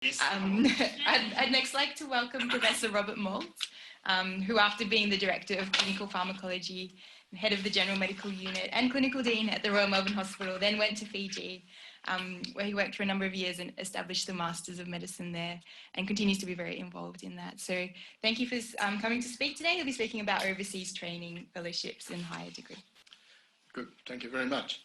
I'd next like to welcome Professor Robert Maltz, who, after being the Director of Clinical Pharmacology, Head of the General Medical Unit and Clinical Dean at the Royal Melbourne Hospital, then went to Fiji, where he worked for a number of years and established the Masters of Medicine there and continues to be very involved in that. So thank you for coming to speak today. He'll be speaking about overseas training, fellowships and higher degree. Good, thank you very much.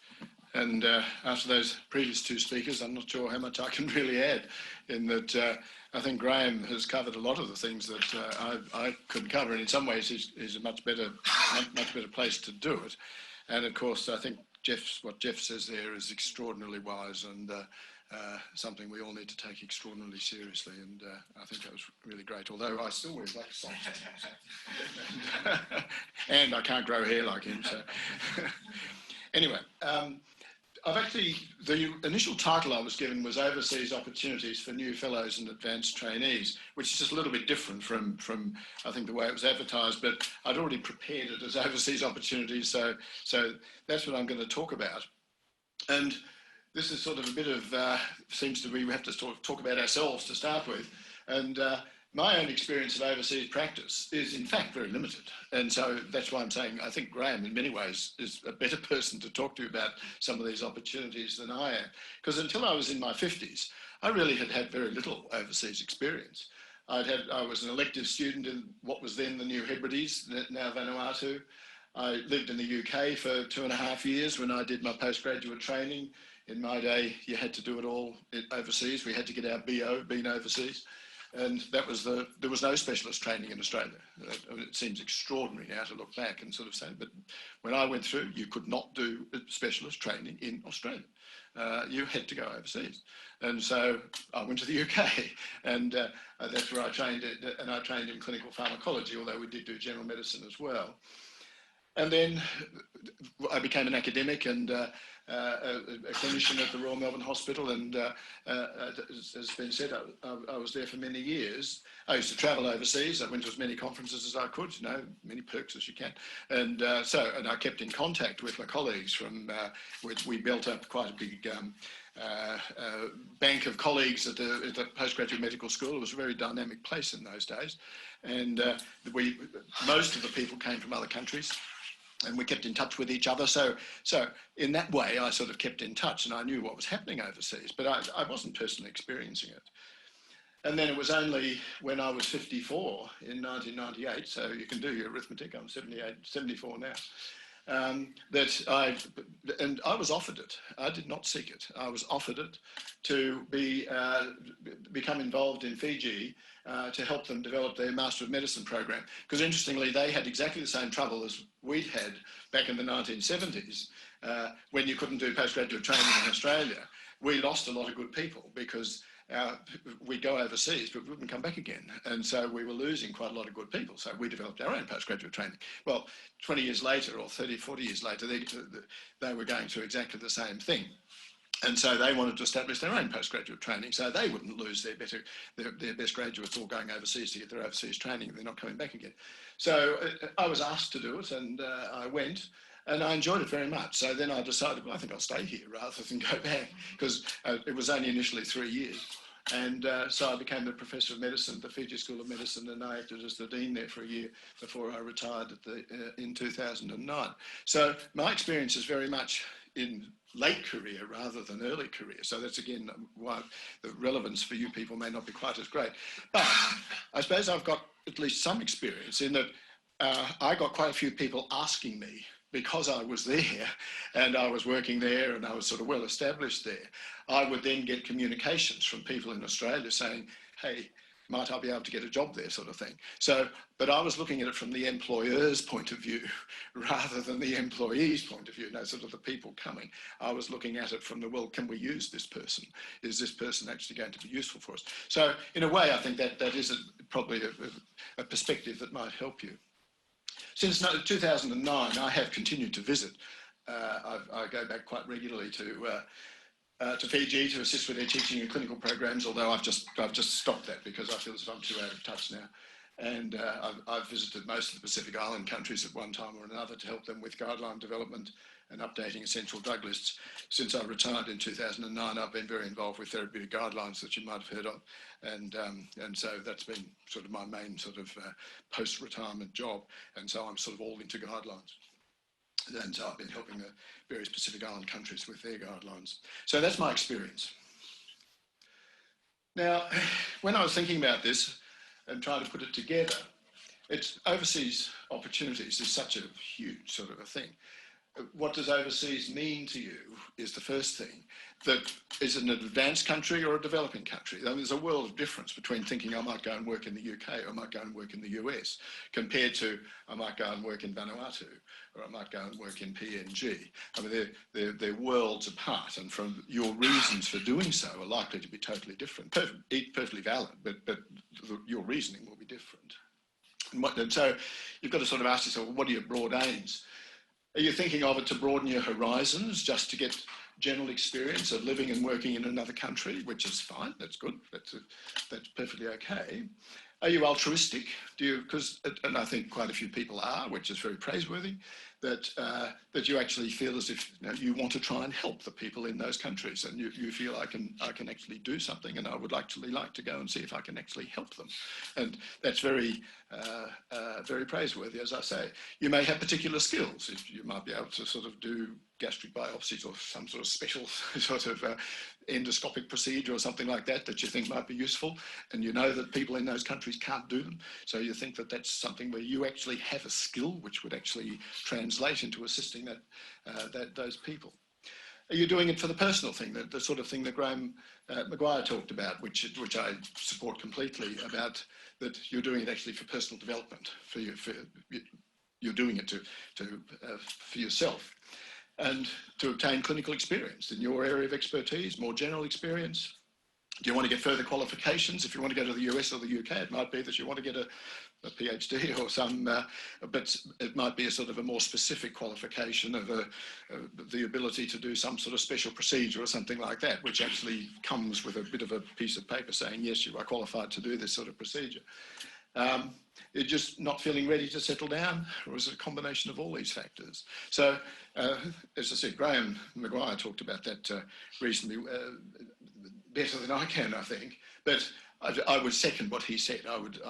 And after those previous two speakers, I'm not sure how much I can really add, in that I think Graham has covered a lot of the things that I couldn't cover, and in some ways he's a much better place to do it. And of course, I think what Jeff says there is extraordinarily wise and something we all need to take extraordinarily seriously. And I think that was really great, although I still wear black socks. And I can't grow hair like him, so. Anyway, the initial title I was given was Overseas Opportunities for New Fellows and Advanced Trainees, which is just a little bit different from I think, the way it was advertised, but I'd already prepared it as Overseas Opportunities, so that's what I'm going to talk about. And this is sort of a bit of, seems to be, we have to sort of talk about ourselves to start with. And my own experience of overseas practice is in fact very limited. And so that's why I'm saying I think Graham in many ways is a better person to talk to about some of these opportunities than I am. Because until I was in my 50s, I really had very little overseas experience. I was an elective student in what was then the New Hebrides, now Vanuatu. I lived in the UK for 2.5 years when I did my postgraduate training. In my day, you had to do it all overseas. We had to get our BO, being overseas. And that was there was no specialist training in Australia. It seems extraordinary now to look back and sort of say, but when I went through, you could not do specialist training in Australia. You had to go overseas. And so I went to the UK, and that's where I trained, and I trained in clinical pharmacology, although we did do general medicine as well. And then I became an academic and a clinician at the Royal Melbourne Hospital, and as has been said, I was there for many years. I used to travel overseas. I went to as many conferences as I could, many perks as you can. And and I kept in contact with my colleagues from, we built up quite a big bank of colleagues at the postgraduate medical school. It was a very dynamic place in those days. And most of the people came from other countries, and we kept in touch with each other. So in that way, I sort of kept in touch, and I knew what was happening overseas, but I wasn't personally experiencing it. And then it was only when I was 54 in 1998, so you can do your arithmetic, I'm 74 now, that I was offered it. I did not seek it. I was offered it to become involved in Fiji to help them develop their Master of Medicine program. Because interestingly, they had exactly the same trouble as we'd had back in the 1970s when you couldn't do postgraduate training in Australia. We lost a lot of good people because we'd go overseas, but we wouldn't come back again. And so we were losing quite a lot of good people. So we developed our own postgraduate training. Well, 20 years later or 30, 40 years later, they were going through exactly the same thing. And so they wanted to establish their own postgraduate training so they wouldn't lose their best graduates all going overseas to get their overseas training and they're not coming back again. So I was asked to do it, and I went. And I enjoyed it very much. So then I decided, well, I think I'll stay here rather than go back, because it was only initially 3 years. And so I became the Professor of Medicine at the Fiji School of Medicine, and I acted as the Dean there for a year before I retired in 2009. So my experience is very much in late career rather than early career. So that's, again, why the relevance for you people may not be quite as great. But I suppose I've got at least some experience in that I got quite a few people asking me, because I was there and I was working there and I was sort of well established there, I would then get communications from people in Australia saying, hey, might I be able to get a job there, sort of thing. So, but I was looking at it from the employer's point of view rather than the employee's point of view, sort of the people coming. I was looking at it from the, well, can we use this person? Is this person actually going to be useful for us? So in a way, I think that is probably a perspective that might help you. Since 2009, I have continued to visit. I go back quite regularly to Fiji to assist with their teaching and clinical programs, although I've just stopped that because I feel as if I'm too out of touch now. And I've visited most of the Pacific Island countries at one time or another to help them with guideline development and updating essential drug lists. Since I retired in 2009, I've been very involved with therapeutic guidelines that you might have heard of, and so that's been sort of my main sort of post-retirement job, and so I'm sort of all into guidelines. And so I've been helping the various Pacific Island countries with their guidelines. So that's my experience. Now, when I was thinking about this and trying to put it together, it's overseas opportunities is such a huge sort of a thing. What does overseas mean to you is the first thing. That is an advanced country or a developing country. I mean, there's a world of difference between thinking I might go and work in the UK or I might go and work in the US compared to I might go and work in Vanuatu or I might go and work in PNG. I mean, they're worlds apart, and from your reasons for doing so are likely to be totally different. Perfectly valid, but your reasoning will be different. And so you've got to sort of ask yourself, well, what are your broad aims? Are you thinking of it to broaden your horizons, just to get general experience of living and working in another country, which is fine, that's good, that's perfectly okay. Are you altruistic? Do you, and I think quite a few people are, which is very praiseworthy, that you actually feel as if you want to try and help the people in those countries, and you feel I can actually do something, and I would actually like to go and see if I can actually help them, and that's very praiseworthy, as I say. You may have particular skills. You might be able to sort of do gastric biopsies or some sort of special sort of endoscopic procedure or something like that you think might be useful, and you know that people in those countries can't do them, so you think that that's something where you actually have a skill which would actually translate into assisting those people. Are you doing it for the personal thing, the sort of thing that Graham Maguire talked about, which I support completely, about that you're doing it actually for personal development, you're doing it for yourself, and to obtain clinical experience in your area of expertise, more general experience. Do you want to get further qualifications? If you want to go to the US or the UK, it might be that you want to get a PhD or some, but it might be a sort of a more specific qualification of the ability to do some sort of special procedure or something like that, which actually comes with a bit of a piece of paper saying, yes, you are qualified to do this sort of procedure. You're just not feeling ready to settle down, or is it a combination of all these factors? So, as I said, Graham Maguire talked about that reasonably better than I can, I think, but I would second what he said. I would